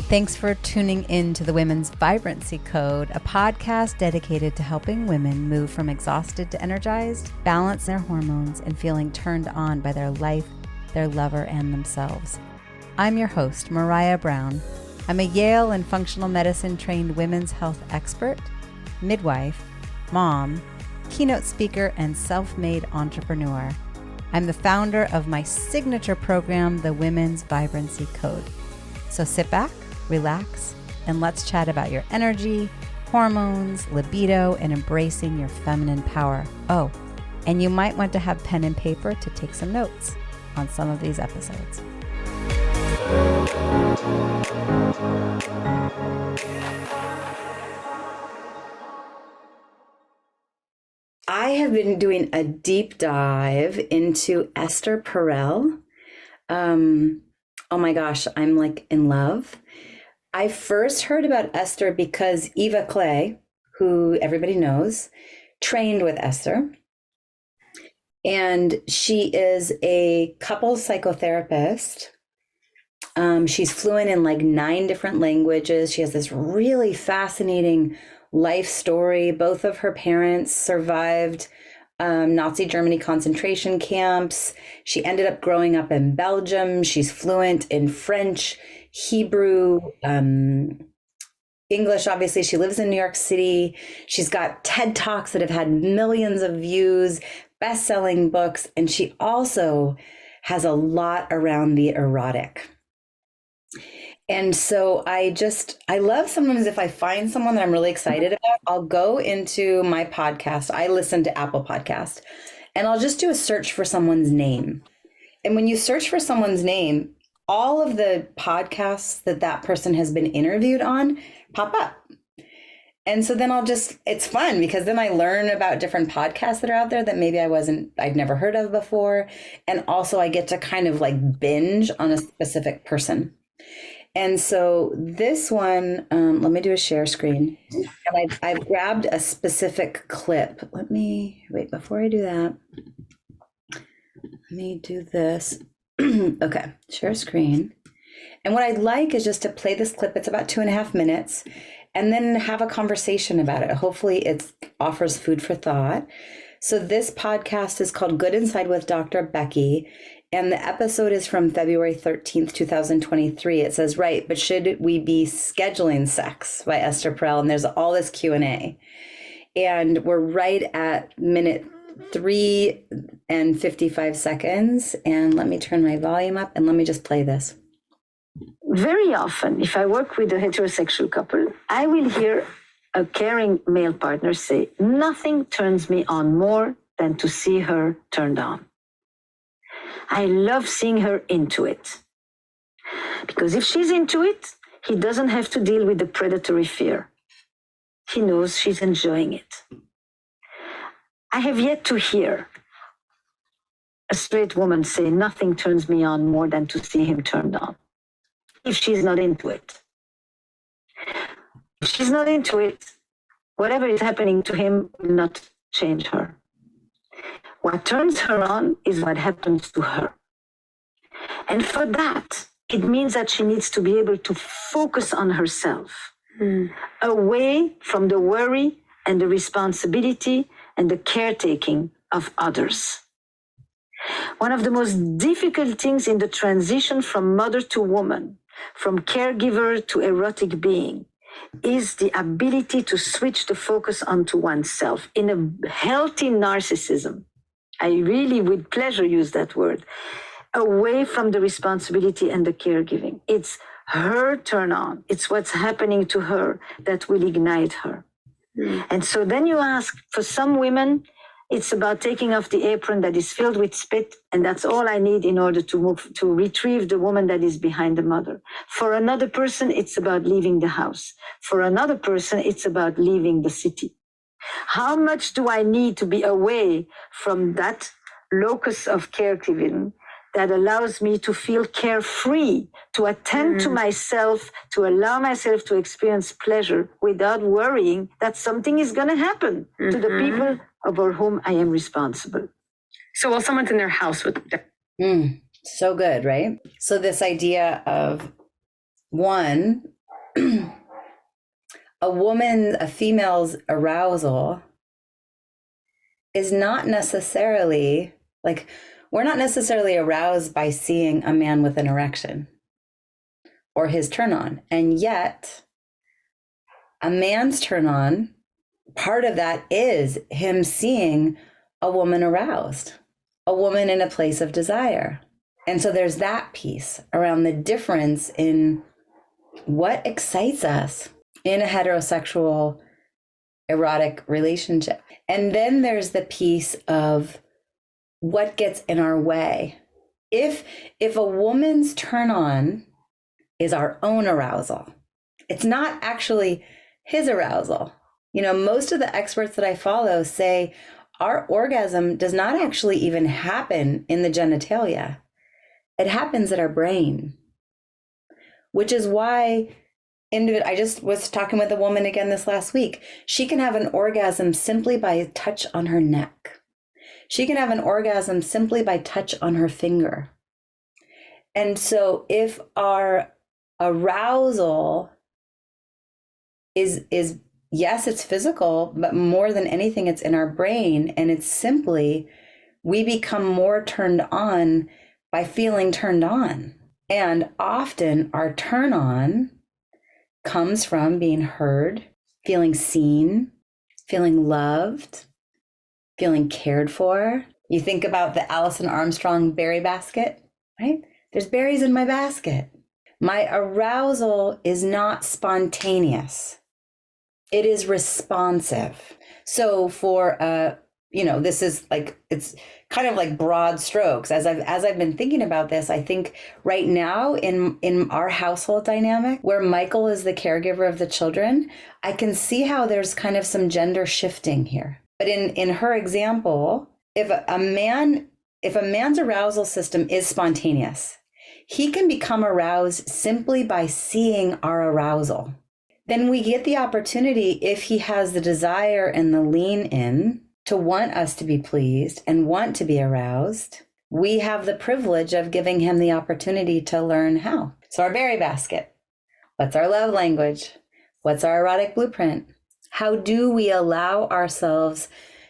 Thanks for tuning in to the Women's Vibrancy Code, a podcast dedicated to helping women move from exhausted to energized, balance their hormones, and feeling turned on by their life, their lover, and themselves. I'm your host, Maraya Brown. I'm a Yale and functional medicine trained women's health expert, midwife, mom, keynote speaker, and self-made entrepreneur. I'm the founder of my signature program, the Women's Vibrancy Code. So sit back, relax, and let's chat about your energy, hormones, libido, and embracing your feminine power. Oh, and you might want to have pen and paper to take some notes on some of these episodes. I have been doing a deep dive into Esther Perel. Oh my gosh, I'm like in love. I first heard about Esther because Eva Clay, who everybody knows, trained with Esther. And she is a couples psychotherapist. She's fluent in like 9 different languages. She has this really fascinating life story. Both of her parents survived Nazi Germany concentration camps. She ended up growing up in Belgium. She's fluent in French, Hebrew, English, obviously. She lives in New York City. She's got TED Talks that have had millions of views, best-selling books, and she also has a lot around the erotic. And so I love sometimes if I find someone that I'm really excited about, I'll go into my podcast. I listen to Apple Podcast, and I'll just do a search for someone's name. And when you search for someone's name, all of the podcasts that person has been interviewed on pop up. And so then it's fun because then I learn about different podcasts that are out there that maybe I'd never heard of before. And also I get to kind of like binge on a specific person. And so this one, let me do a share screen. And I've grabbed a specific clip. Before I do that, let me do this. Okay, share screen. And what I'd like is just to play this clip. It's about 2.5 minutes, and then have a conversation about it. Hopefully it offers food for thought. So this podcast is called Good Inside with Dr. Becky. And the episode is from February 13th, 2023. It says, right, but should we be scheduling sex by Esther Perel? And there's all this Q&A. And we're right at minute 3 and 55 seconds. And let me turn my volume up and let me just play this. Very often, if I work with a heterosexual couple, I will hear a caring male partner say, nothing turns me on more than to see her turned on. I love seeing her into it. Because if she's into it, he doesn't have to deal with the predatory fear. He knows she's enjoying it. I have yet to hear a straight woman say, nothing turns me on more than to see him turned on, if she's not into it. If she's not into it, whatever is happening to him will not change her. What turns her on is what happens to her. And for that, it means that she needs to be able to focus on herself, away from the worry and the responsibility and the caretaking of others. One of the most difficult things in the transition from mother to woman, from caregiver to erotic being, is the ability to switch the focus onto oneself in a healthy narcissism. I really with pleasure use that word, away from the responsibility and the caregiving. It's her turn on. It's what's happening to her that will ignite her. And so then you ask, for some women, it's about taking off the apron that is filled with spit, and that's all I need in order to retrieve the woman that is behind the mother. For another person, it's about leaving the house. For another person, it's about leaving the city. How much do I need to be away from that locus of caregiving that allows me to feel carefree, to attend to myself, to allow myself to experience pleasure without worrying that something is going to happen to the people over whom I am responsible. So while someone's in their house with So good, right? So this idea of, one, a female's arousal is not necessarily like, we're not necessarily aroused by seeing a man with an erection or his turn on. And yet, a man's turn on, part of that is him seeing a woman aroused, a woman in a place of desire. And so there's that piece around the difference in what excites us in a heterosexual erotic relationship. And then there's the piece of what gets in our way. If a woman's turn on is our own arousal, it's not actually his arousal. You know, most of the experts that I follow say our orgasm does not actually even happen in the genitalia. It happens at our brain, which is why I just was talking with a woman again this last week. She can have an orgasm simply by a touch on her neck. She can have an orgasm simply by touch on her finger. And so if our arousal is yes, it's physical, but more than anything, it's in our brain. And it's simply, we become more turned on by feeling turned on. And often our turn on comes from being heard, feeling seen, feeling loved, feeling cared for. You think about the Alison Armstrong berry basket, right? There's berries in my basket. My arousal is not spontaneous. It is responsive. So for this is like, it's kind of like broad strokes. As I've been thinking about this, I think right now in our household dynamic, where Michael is the caregiver of the children, I can see how there's kind of some gender shifting here. But in her example, if a man's arousal system is spontaneous, he can become aroused simply by seeing our arousal. Then we get the opportunity, if he has the desire and the lean in to want us to be pleased and want to be aroused, we have the privilege of giving him the opportunity to learn how. So our berry basket, what's our love language? What's our erotic blueprint? How do we allow ourselves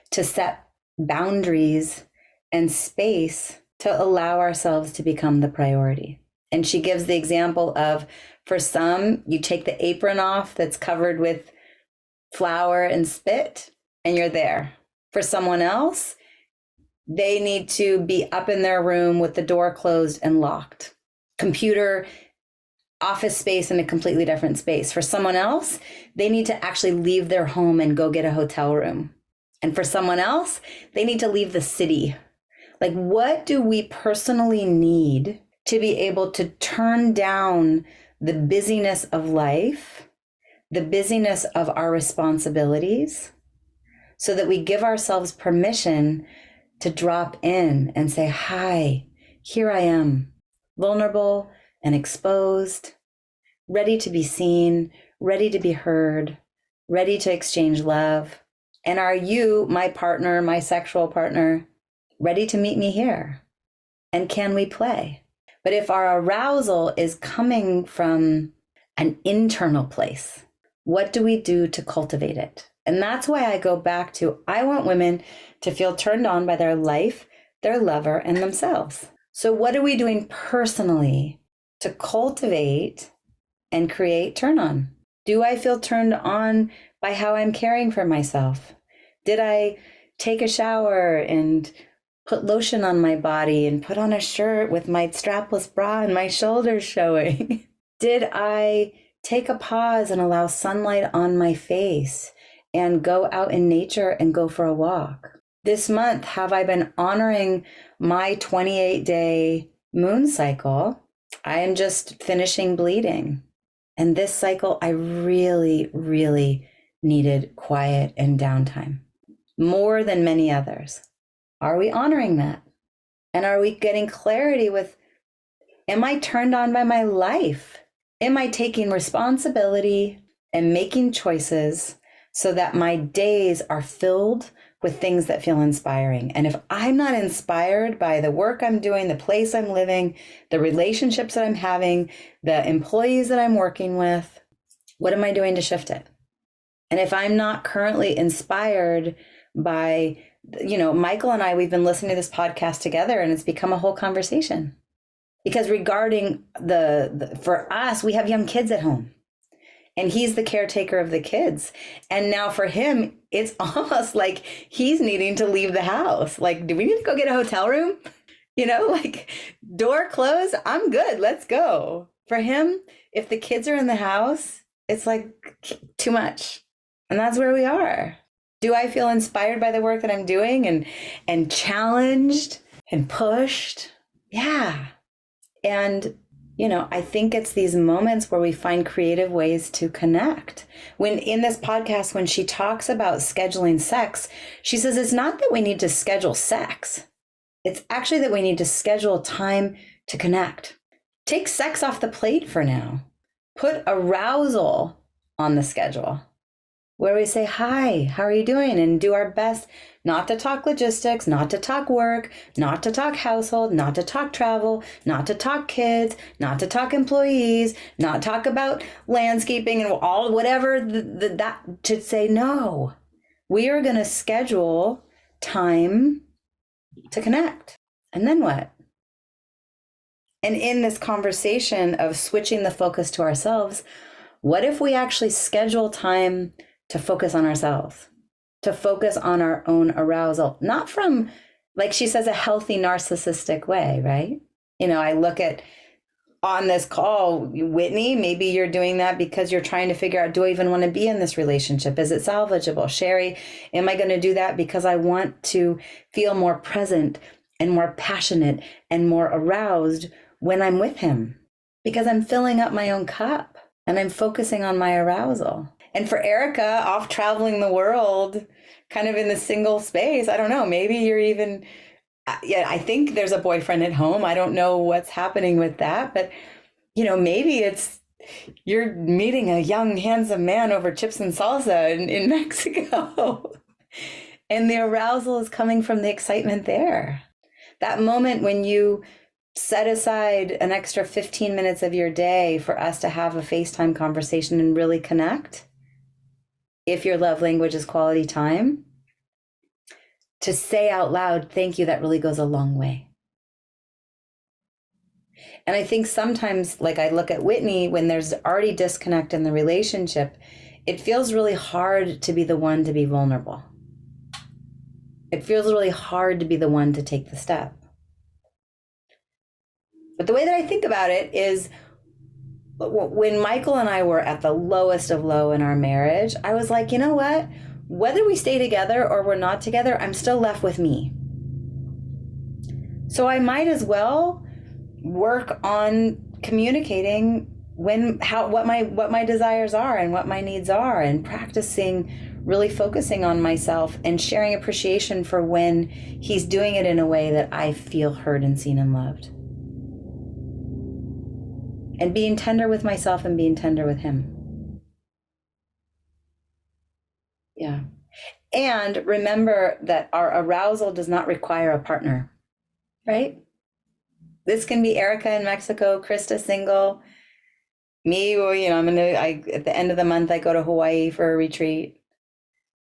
to set boundaries and space to allow ourselves to become the priority? And she gives the example of, for some, you take the apron off that's covered with flour and spit, and you're there. For someone else, they need to be up in their room with the door closed and locked. Computer, office space in a completely different space. For someone else, they need to actually leave their home and go get a hotel room. And for someone else, they need to leave the city. Like, what do we personally need to be able to turn down the busyness of life, the busyness of our responsibilities, so that we give ourselves permission to drop in and say, hi, here I am, vulnerable and exposed, ready to be seen, ready to be heard, ready to exchange love. And are you, my partner, my sexual partner, ready to meet me here? And can we play? But if our arousal is coming from an internal place, what do we do to cultivate it? And that's why I go back to, I want women to feel turned on by their life, their lover, and themselves. So what are we doing personally to cultivate and create turn on? Do I feel turned on by how I'm caring for myself? Did I take a shower and put lotion on my body and put on a shirt with my strapless bra and my shoulders showing? Did I take a pause and allow sunlight on my face and go out in nature and go for a walk? This month, have I been honoring my 28-day moon cycle? I am just finishing bleeding. And this cycle, I really, really needed quiet and downtime, more than many others. Are we honoring that? And are we getting clarity with, am I turned on by my life? Am I taking responsibility and making choices so that my days are filled with things that feel inspiring? And if I'm not inspired by the work I'm doing, the place I'm living, the relationships that I'm having, the employees that I'm working with, What am I doing to shift it? And if I'm not currently inspired by, Michael and I, we've been listening to this podcast together and it's become a whole conversation. Because regarding for us, we have young kids at home and he's the caretaker of the kids. And now for him, it's almost like he's needing to leave the house. Like, do we need to go get a hotel room? Like door closed, I'm good, let's go. For him, if the kids are in the house, it's like too much. And that's where we are. Do I feel inspired by the work that I'm doing and challenged and pushed? Yeah. And, I think it's these moments where we find creative ways to connect. When in this podcast, when she talks about scheduling sex, she says it's not that we need to schedule sex. It's actually that we need to schedule time to connect. Take sex off the plate for now. Put arousal on the schedule, where we say, hi, how are you doing? And do our best not to talk logistics, not to talk work, not to talk household, not to talk travel, not to talk kids, not to talk employees, not talk about landscaping and all whatever that to say, no, we are going to schedule time to connect. And then what? And in this conversation of switching the focus to ourselves, what if we actually schedule time to focus on ourselves, to focus on our own arousal, not from, like she says, a healthy narcissistic way, right? I look at on this call, Whitney, maybe you're doing that because you're trying to figure out, do I even want to be in this relationship? Is it salvageable? Sherry, am I going to do that because I want to feel more present and more passionate and more aroused when I'm with him? Because I'm filling up my own cup and I'm focusing on my arousal. And for Erica, off traveling the world, kind of in the single space, I don't know, maybe you're even, I think there's a boyfriend at home. I don't know what's happening with that, but, maybe it's you're meeting a young, handsome man over chips and salsa in Mexico. And the arousal is coming from the excitement there. That moment when you set aside an extra 15 minutes of your day for us to have a FaceTime conversation and really connect. If your love language is quality time, to say out loud, thank you, that really goes a long way. And I think sometimes, like I look at Whitney, when there's already disconnect in the relationship, it feels really hard to be the one to be vulnerable. It feels really hard to be the one to take the step. But the way that I think about it is, when Michael and I were at the lowest of low in our marriage, I was like, you know what? Whether we stay together or we're not together, I'm still left with me. So I might as well work on communicating what my desires are and what my needs are, and practicing really focusing on myself and sharing appreciation for when he's doing it in a way that I feel heard and seen and loved. And being tender with myself and being tender with him. Yeah. And remember that our arousal does not require a partner, right? This can be Erica in Mexico, Krista single, me, well, at the end of the month, I go to Hawaii for a retreat.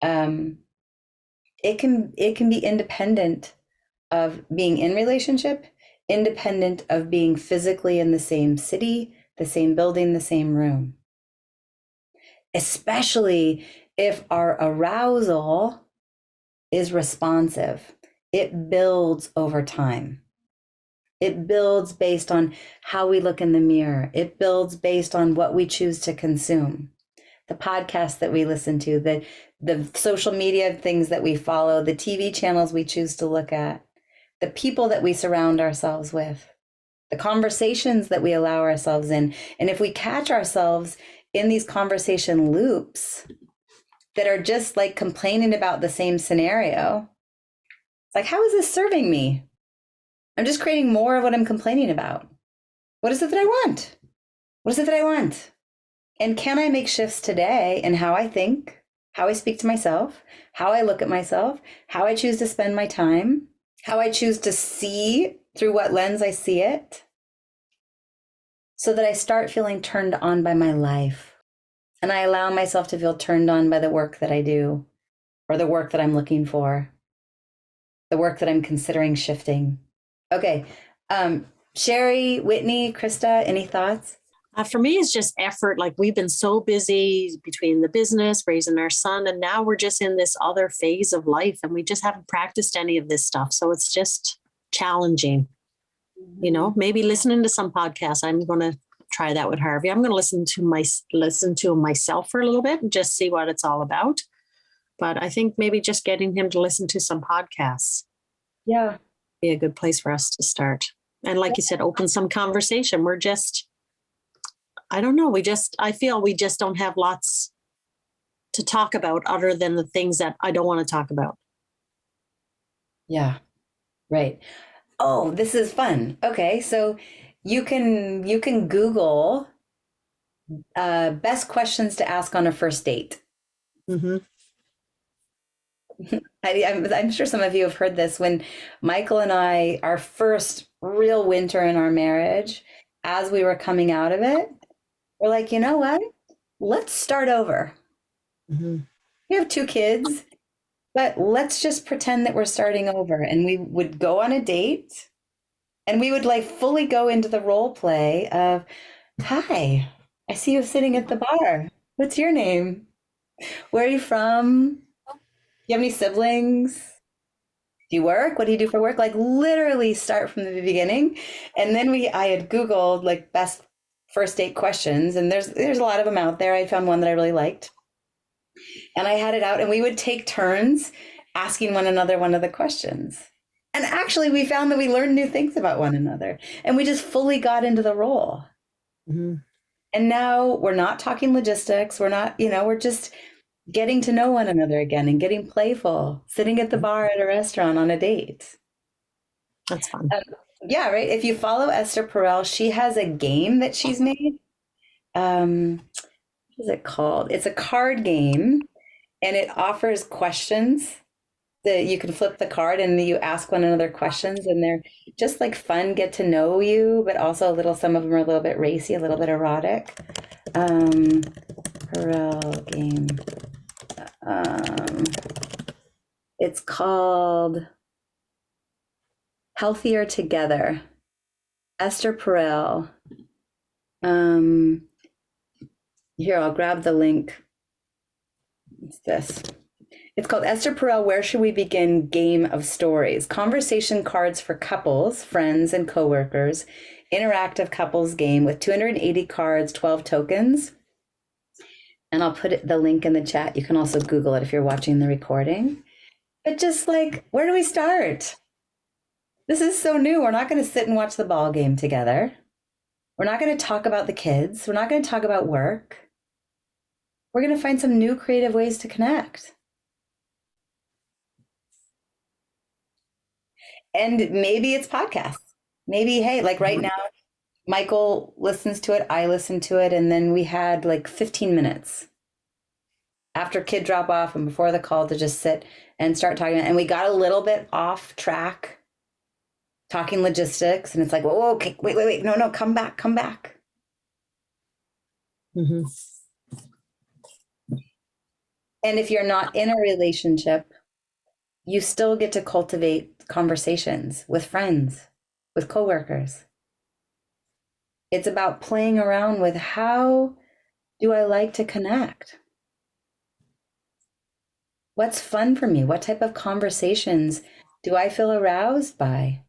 It can be independent of being in relationship, independent of being physically in the same city, the same building, the same room. Especially if our arousal is responsive. It builds over time. It builds based on how we look in the mirror. It builds based on what we choose to consume. The podcasts that we listen to, the social media things that we follow, the TV channels we choose to look at, the people that we surround ourselves with, the conversations that we allow ourselves in. And if we catch ourselves in these conversation loops that are just like complaining about the same scenario, it's like, how is this serving me? I'm just creating more of what I'm complaining about. What is it that I want? What is it that I want? And can I make shifts today in how I think, how I speak to myself, how I look at myself, how I choose to spend my time, how I choose to see through what lens I see it, so that I start feeling turned on by my life And I allow myself to feel turned on by the work that I do, or the work that I'm looking for, the work that I'm considering shifting. Okay. Sherry, Whitney, Krista, any thoughts? For me, it's just effort. Like we've been so busy between the business, raising our son, and now we're just in this other phase of life and we just haven't practiced any of this stuff. So it's just challenging, you know, maybe listening to some podcasts. I'm going to try that with Harvey. I'm going to listen to myself for a little bit and just see what it's all about. But I think maybe just getting him to listen to some podcasts. Yeah. Be a good place for us to start. And like you said, open some conversation. We're just, I don't know. I feel we just don't have lots to talk about other than the things that I don't want to talk about. Yeah. Right. Oh, this is fun. Okay. So you can Google best questions to ask on a first date. Mm-hmm. I'm sure some of you have heard this. When Michael and I, our first real winter in our marriage, as we were coming out of it, we're like, you know what? Let's start over. Mm-hmm. We have 2 kids, but let's just pretend that we're starting over. And we would go on a date and we would like fully go into the role play of, hi, I see you sitting at the bar. What's your name? Where are you from? Do you have any siblings? Do you work? What do you do for work? Like literally start from the beginning. And then I had Googled like best first date questions, and there's a lot of them out there. I found one that I really liked. And I had it out and we would take turns asking one another one of the questions. And actually we found that we learned new things about one another and we just fully got into the role. Mm-hmm. And now we're not talking logistics. We're not, we're just getting to know one another again and getting playful, sitting at the bar at a restaurant on a date. That's fun. Yeah, right. If you follow Esther Perel, she has a game that she's made. What is it called? It's a card game and it offers questions that you can flip the card and you ask one another questions and they're just like fun, get to know you, but also some of them are a little bit racy, a little bit erotic. Perel game. It's called Healthier Together. Esther Perel. Here, I'll grab the link. It's this. It's called Esther Perel, Where Should We Begin? Game of Stories. Conversation cards for couples, friends, and coworkers. Interactive couples game with 280 cards, 12 tokens. And I'll put the link in the chat. You can also Google it if you're watching the recording. But just like, where do we start? This is so new. We're not going to sit and watch the ball game together. We're not going to talk about the kids. We're not going to talk about work. We're going to find some new creative ways to connect. And maybe it's podcasts. Maybe, hey, like right now, Michael listens to it, I listen to it, and then we had like 15 minutes after kid drop off and before the call to just sit and start talking. And we got a little bit off track talking logistics. And it's like, whoa, okay, wait, no, come back. Mm-hmm. And if you're not in a relationship, you still get to cultivate conversations with friends, with coworkers. It's about playing around with how do I like to connect? What's fun for me? What type of conversations do I feel aroused by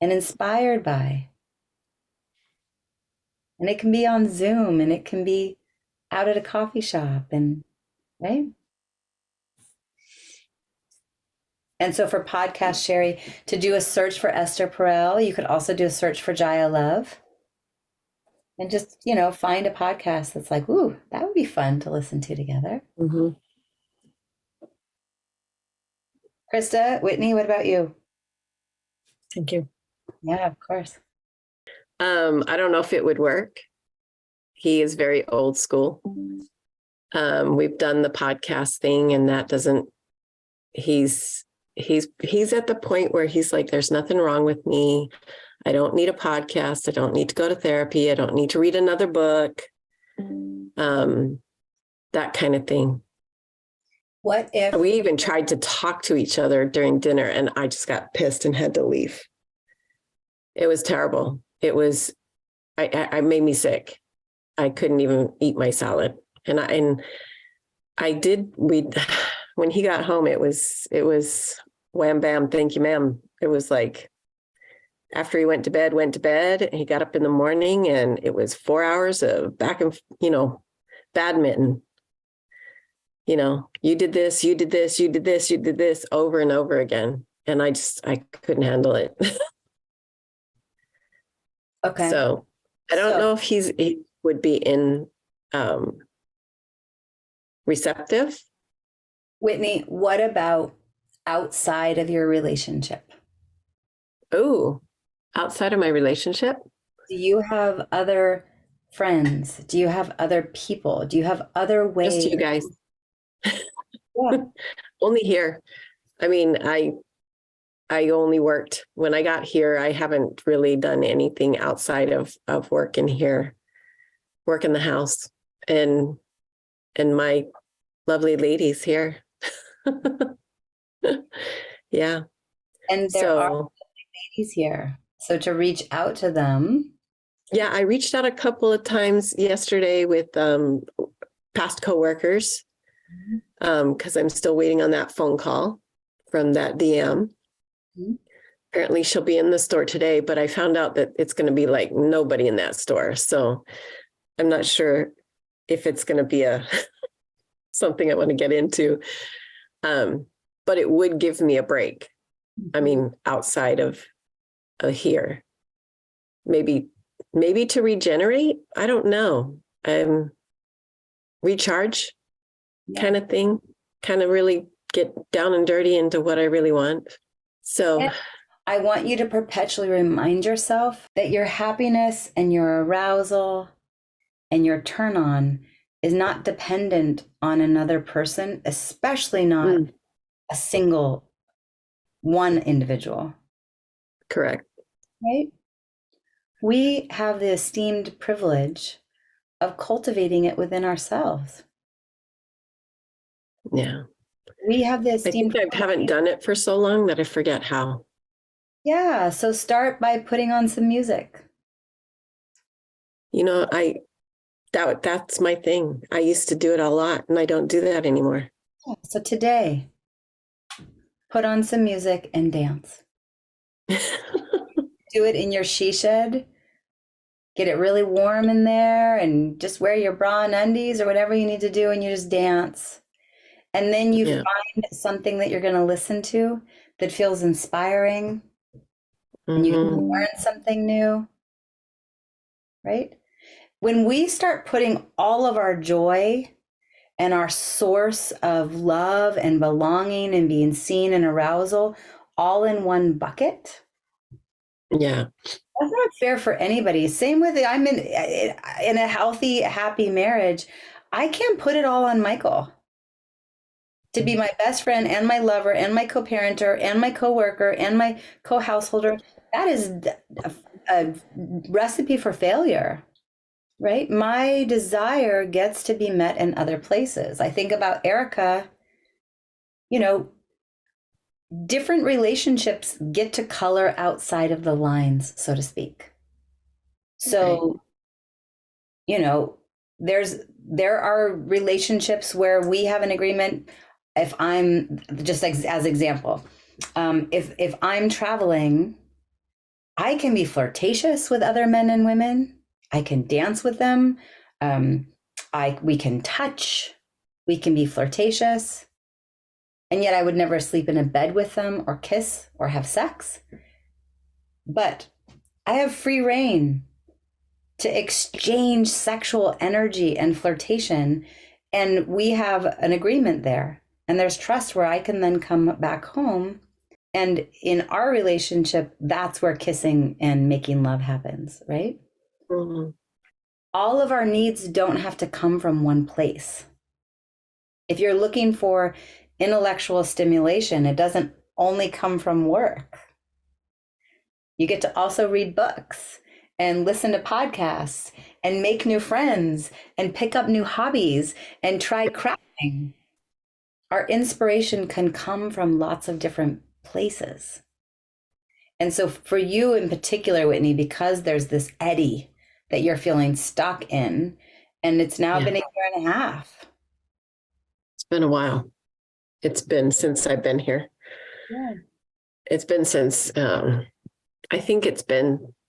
and inspired by? And it can be on Zoom and it can be out at a coffee shop and right? And so for podcast, Sherry, to do a search for Esther Perel, you could also do a search for Jaya Love. And just, find a podcast that's like, ooh, that would be fun to listen to together. Mm-hmm. Krista, Whitney, what about you? Thank you. Yeah, of course. I don't know if it would work. He is very old school. We've done the podcast thing and that doesn't, he's at the point where he's like, there's nothing wrong with me. I don't need a podcast. I don't need to go to therapy. I don't need to read another book. that kind of thing. What if We even tried to talk to each other during dinner, and I just got pissed and had to leave. It was terrible. It was, I made me sick. I couldn't even eat my salad. And I did, when he got home, it was wham, bam, thank you, ma'am. It was like, after he went to bed, and he got up in the morning, and it was 4 hours of back and, badminton. You did this, you did this, you did this, you did this over and over again. And I couldn't handle it. okay. So I don't know if he would be receptive. Whitney, what about outside of your relationship? Oh, outside of my relationship? Do you have other friends? Do you have other people? Do you have other ways? Just you guys. Yeah. Only here. I mean, I only worked when I got here. I haven't really done anything outside of work in here, work in the house, and my lovely ladies here. Yeah. And there are ladies here. So to reach out to them. Yeah, I reached out a couple of times yesterday with past coworkers, because I'm still waiting on that phone call from that DM. Mm-hmm. Apparently she'll be in the store today, but I found out that it's going to be like nobody in that store. So I'm not sure if it's going to be something I want to get into. But it would give me a break. I mean, outside of here, maybe to regenerate. I don't know. Recharge kind of thing, kind of really get down and dirty into what I really want. So and I want you to perpetually remind yourself that your happiness and your arousal and your turn on is not dependent on another person, especially not a single one individual. Correct. Right? We have the esteemed privilege of cultivating it within ourselves. Yeah. We have the esteemed. I think I haven't done it for so long that I forget how. Yeah. So start by putting on some music. That's my thing. I used to do it a lot, and I don't do that anymore. So today, put on some music and dance. Do it in your she shed. Get it really warm in there and just wear your bra and undies or whatever you need to do, and you just dance. And then you find something that you're going to listen to that feels inspiring, and you can learn something new, right? When we start putting all of our joy and our source of love and belonging and being seen and arousal all in one bucket. Yeah. That's not fair for anybody. Same with it. I'm in a healthy, happy marriage. I can't put it all on Michael to be my best friend and my lover and my co-parenter and my co-worker and my co-householder. That is a recipe for failure, right? My desire gets to be met in other places. I think about Erica, different relationships get to color outside of the lines, so to speak. So, there are relationships where we have an agreement. If I'm just as example, if I'm traveling, I can be flirtatious with other men and women. I can dance with them. We can touch. We can be flirtatious. And yet I would never sleep in a bed with them or kiss or have sex. But I have free reign to exchange sexual energy and flirtation. And we have an agreement there. And there's trust where I can then come back home. And in our relationship, that's where kissing and making love happens, right? Mm-hmm. All of our needs don't have to come from one place. If you're looking for intellectual stimulation, it doesn't only come from work. You get to also read books and listen to podcasts and make new friends and pick up new hobbies and try crafting. Our inspiration can come from lots of different places. And so for you in particular, Whitney, because there's this eddy that you're feeling stuck in, and it's now been a year and a half. It's been a while. It's been since I've been here. Yeah. It's been since, I think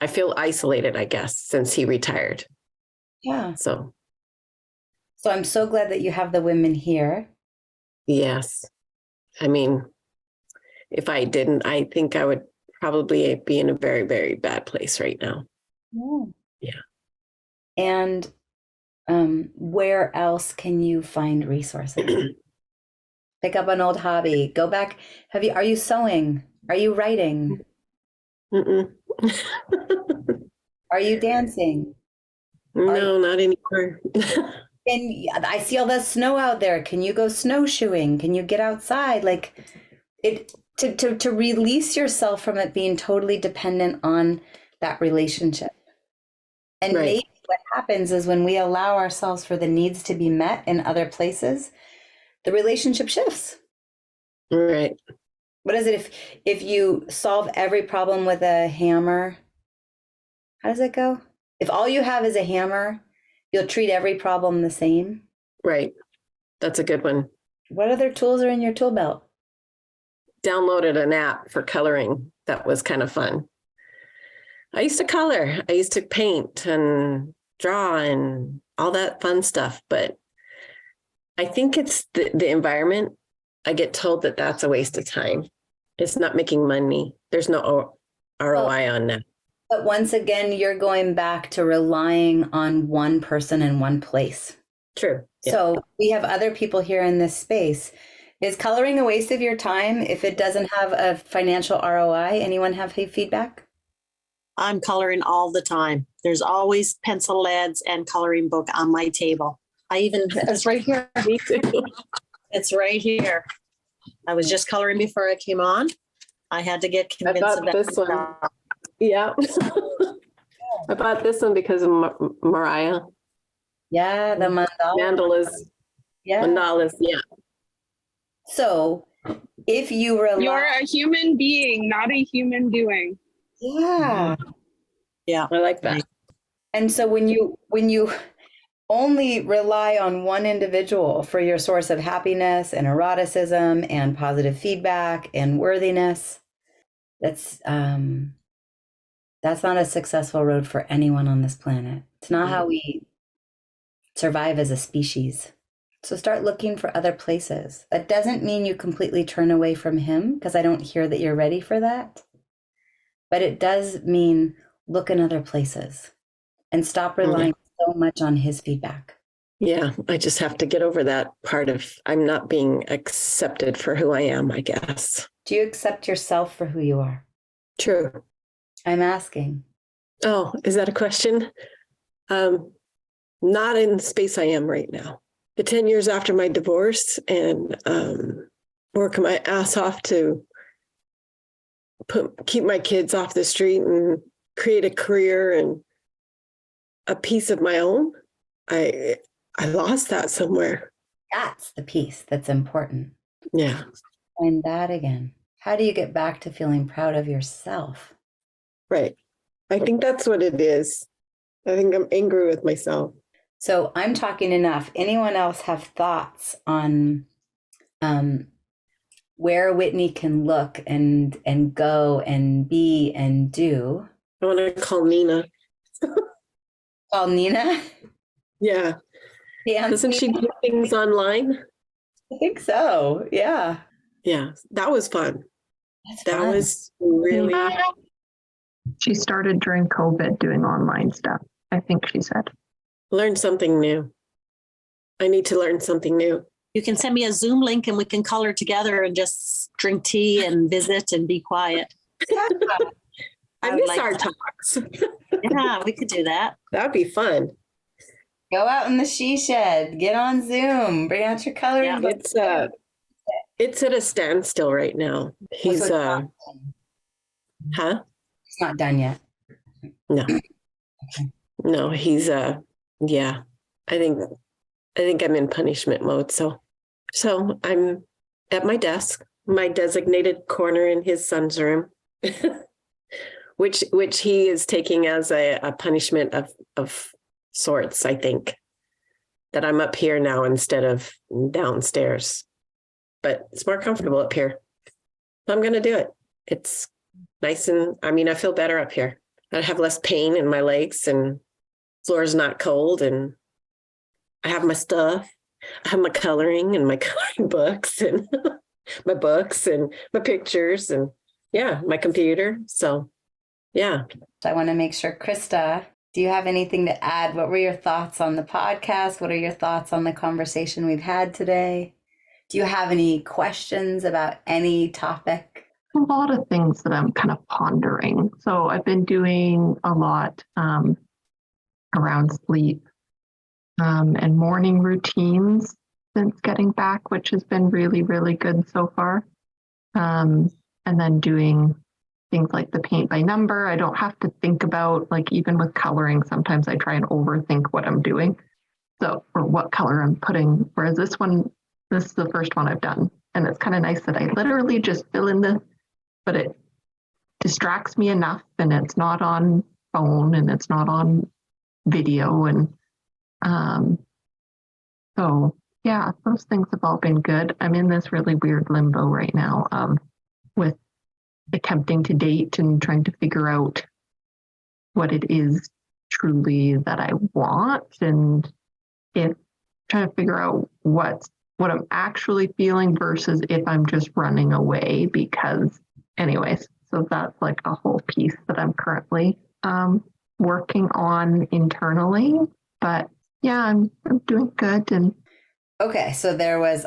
I feel isolated, I guess, since he retired. Yeah. So I'm so glad that you have the women here. yes. I mean, if I didn't, I think I would probably be in a very, very bad place right now. Yeah. And where else can you find resources? Pick up an old hobby. Go back. Are you sewing? Are you writing? Mm-mm. Are you dancing? No, not anymore. And I see all the snow out there. Can you go snowshoeing? Can you get outside? Like it to release yourself from it being totally dependent on that relationship. And Right. maybe what happens is when we allow ourselves for the needs to be met in other places, the relationship shifts. Right. What is it if you solve every problem with a hammer? How does it go? If all you have is a hammer, you'll treat every problem the same. Right. That's a good one. What other tools are in your tool belt? Downloaded an app for coloring that was kind of fun. I used to color. I used to paint and draw and all that fun stuff. But I think it's the environment. I get told that that's a waste of time. It's not making money. There's no ROI on that. But once again, you're going back to relying on one person in one place. True. Yeah. So we have other people here in this space. Is coloring a waste of your time if it doesn't have a financial ROI? Anyone have feedback? I'm coloring all the time. There's always pencil leads and coloring book on my table. It's right here. Me too. It's right here. I was just coloring before I came on. I had to get convinced of that. This one. Yeah. I bought this one because of Maraya. Yeah, the Mandalas. Yeah. Mandalas, yeah. So if you rely... You're a human being, not a human doing. Yeah. Yeah. I like that. And so when you only rely on one individual for your source of happiness and eroticism and positive feedback and worthiness, that's not a successful road for anyone on this planet. It's not how we survive as a species. So start looking for other places. That doesn't mean you completely turn away from him, because I don't hear that you're ready for that. But it does mean look in other places and stop relying so much on his feedback. Yeah, I just have to get over that part of I'm not being accepted for who I am, I guess. Do you accept yourself for who you are? True. I'm asking. Oh, is that a question? Not in the space I am right now. The 10 years after my divorce and working my ass off to keep my kids off the street and create a career and a piece of my own, I lost that somewhere. That's the piece that's important. Yeah. Find that again. How do you get back to feeling proud of yourself? Right. I think that's what it is. I think I'm angry with myself. So I'm talking enough. Anyone else have thoughts on where Whitney can look and go and be and do? I want to call Nina. Call Nina? Yeah. Doesn't she do things online? I think so. Yeah. Yeah. That was fun. That fun. was really... She started during COVID doing online stuff, I think she said. Learn something new. I need to learn something new. You can send me a Zoom link and we can color together and just drink tea and visit and be quiet. I miss our talks. Yeah, we could do that. That'd be fun. Go out in the she shed. Get on Zoom. Bring out your coloring book. It's at a standstill right now. He's It's not done yet. No. No, he's yeah. I think I'm in punishment mode. So I'm at my desk, my designated corner in his son's room, which he is taking as a punishment of sorts, I think. That I'm up here now instead of downstairs. But it's more comfortable up here. So I'm gonna do it. It's nice, and I feel better up here. I have less pain in my legs, and floor's not cold, and I have my stuff. I have my coloring and my coloring books and my books and my pictures and my computer. So yeah. I want to make sure, Krista, do you have anything to add? What were your thoughts on the podcast? What are your thoughts on the conversation we've had today? Do you have any questions about any topic? A lot of things that I'm kind of pondering. So I've been doing a lot around sleep and morning routines since getting back, which has been really, really good so far. And then doing things like the paint by number. I don't have to think about, like, even with coloring, sometimes I try and overthink what I'm doing. So, or what color I'm putting. Whereas this is the first one I've done. And it's kind of nice that I literally just fill in but it distracts me enough, and it's not on phone and it's not on video. And so yeah, those things have all been good. I'm in this really weird limbo right now with attempting to date and trying to figure out what it is truly that I want, and trying to figure out what I'm actually feeling versus if I'm just running away. Because anyways, so that's like a whole piece that I'm currently working on internally. But yeah, I'm doing good. And okay, so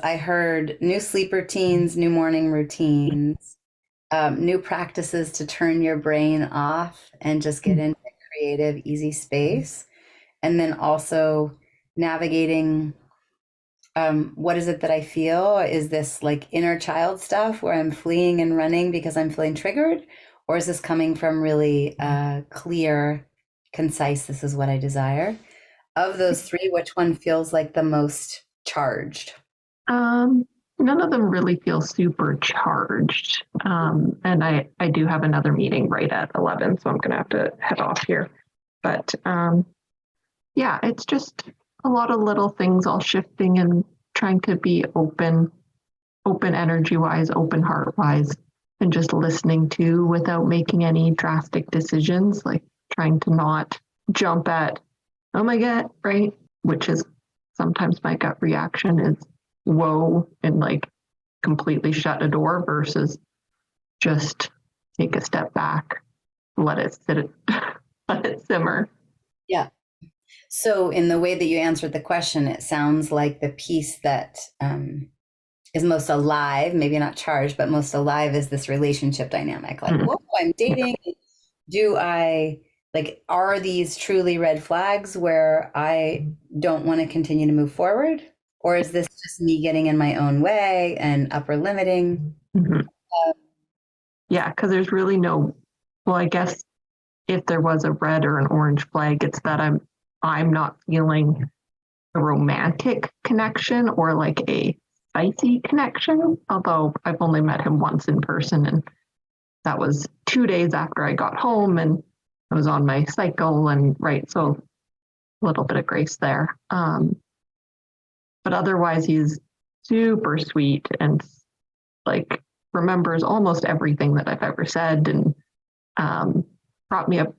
I heard new sleep routines, new morning routines, new practices to turn your brain off and just get into creative, easy space. And then also navigating what is it that I feel? Is this like inner child stuff where I'm fleeing and running because I'm feeling triggered? Or is this coming from really clear, concise, this is what I desire? Of those three, which one feels like the most charged? none of them really feel super charged. And I do have another meeting right at 11, so I'm going to have to head off here. But yeah, it's just a lot of little things all shifting and trying to be open energy wise, open heart wise, and just listening to without making any drastic decisions, like trying to not jump at, oh my God, right? Which is sometimes my gut reaction is whoa, and like completely shut a door versus just take a step back, let it sit, let it simmer. Yeah. So in the way that you answered the question, it sounds like the piece that is most alive, maybe not charged, but most alive is this relationship dynamic. Like, whoa, I'm dating. Do I, like, are these truly red flags where I don't want to continue to move forward? Or is this just me getting in my own way and upper limiting? Mm-hmm. Yeah, because there's really no, well, I guess if there was a red or an orange flag, it's that I'm not feeling a romantic connection or like a spicy connection, although I've only met him once in person, and that was 2 days after I got home and I was on my cycle, and right, so a little bit of grace there. But otherwise he's super sweet and like remembers almost everything that I've ever said, and brought me a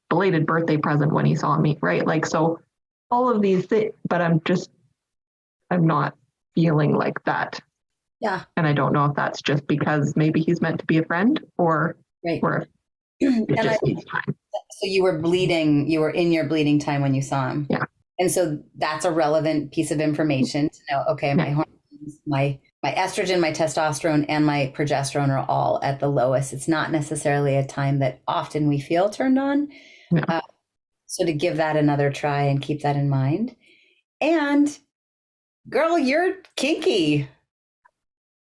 belated birthday present when he saw me, right? Like, so all of these things, but I'm not feeling like that. Yeah. And I don't know if that's just because maybe he's meant to be a friend or, right. Or it just needs time. So you were in your bleeding time when you saw him. Yeah. And so that's a relevant piece of information to know, okay, my hormones, my estrogen, my testosterone, and my progesterone are all at the lowest. It's not necessarily a time that often we feel turned on. No. So to give that another try and keep that in mind. And girl, you're kinky.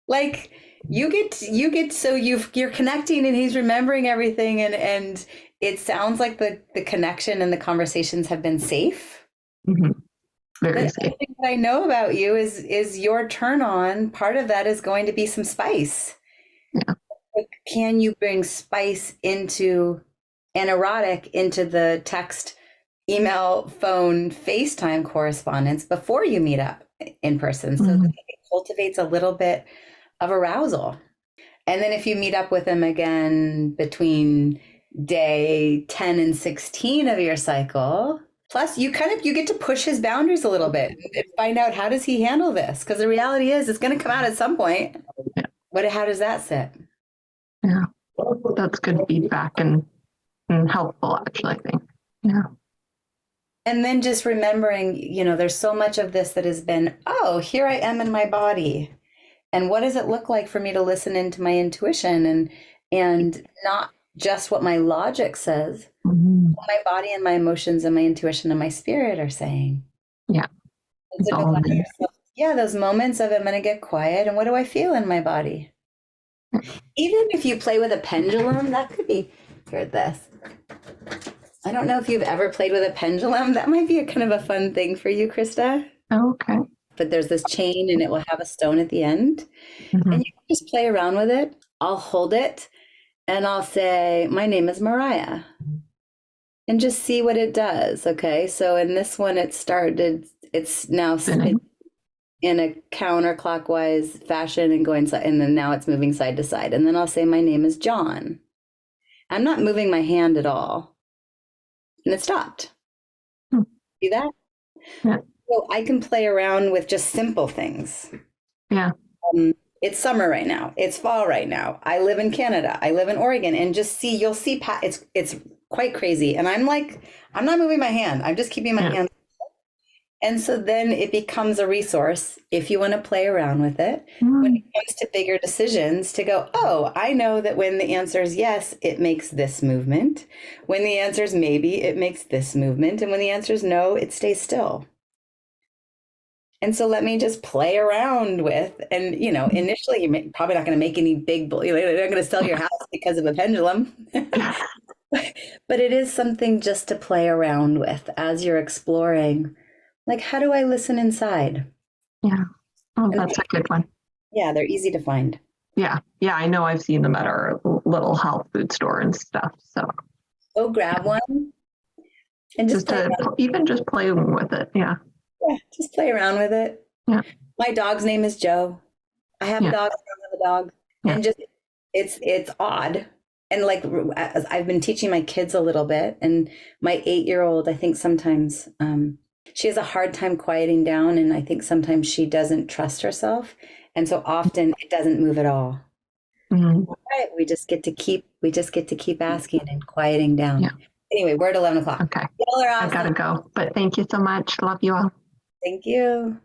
Like you're connecting and he's remembering everything, and it sounds like the connection and the conversations have been safe. Mm-hmm. The Very other safe. thing that I know about you is your turn on. Part of that is going to be some spice. Yeah. Like, can you bring spice into an erotic into the text, email, phone, FaceTime correspondence before you meet up in person? So that it cultivates a little bit of arousal. And then if you meet up with them again between day 10 and 16 of your cycle, plus you get to push his boundaries a little bit and find out, how does he handle this? Because the reality is it's going to come out at some point. How does that sit? Yeah. That's good feedback and helpful, actually, I think. Yeah. And then just remembering, there's so much of this that has been, oh, here I am in my body. And what does it look like for me to listen into my intuition and not just what my logic says, what my body and my emotions and my intuition and my spirit are saying. Yeah. And so those moments of, I'm going to get quiet, and what do I feel in my body? Even if you play with a pendulum, that could be, hear this. I don't know if you've ever played with a pendulum. That might be a kind of a fun thing for you, Krista. Okay. But there's this chain and it will have a stone at the end. Mm-hmm. And you can just play around with it. I'll hold it and I'll say, my name is Maraya. And just see what it does. Okay. So in this one, it's now spinning in a counterclockwise fashion and going side, and then now it's moving side to side. And then I'll say, my name is John. I'm not moving my hand at all. And it stopped. See that? Yeah. So I can play around with just simple things. Yeah. It's summer right now. It's fall right now. I live in Canada. I live in Oregon, and you'll see, it's quite crazy. And I'm like, I'm not moving my hand. I'm just keeping my hand. And so then it becomes a resource if you want to play around with it. When it comes to bigger decisions, to go, oh, I know that when the answer is yes, it makes this movement. When the answer is maybe, it makes this movement. And when the answer is no, it stays still. And so let me just play around with, and, initially you're probably not going to make any big, you're not going to sell your house because of a pendulum. But it is something just to play around with as you're exploring. Like, how do I listen inside? Yeah. Oh, that's a good one. Yeah, they're easy to find. Yeah. Yeah, I know I've seen them at our little health food store and stuff. So go grab one and just playing with it. Yeah. Yeah, just play around with it. Yeah. My dog's name is Joe. I have a dog, I don't have a dog. Yeah. And just it's odd. And like, as I've been teaching my kids a little bit, and my 8-year-old, I think sometimes she has a hard time quieting down, and I think sometimes she doesn't trust herself, and so often it doesn't move at all. Mm-hmm. Right, we just get to keep asking and quieting down. Yeah. Anyway, we're at 11 o'clock. Okay. Y'all are awesome. I gotta go, but thank you so much. Love you all. Thank you.